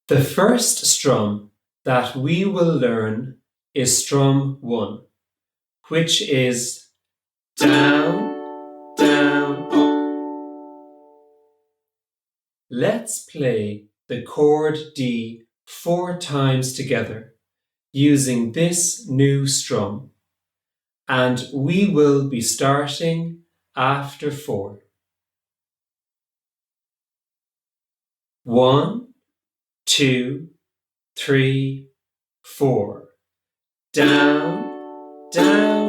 The first strum that we will learn is strum 1, which is down, down, up. Let's play the chord D 4 times together using this new strum, and we will be starting after 4. 1, 2, 3, 4. Down, down.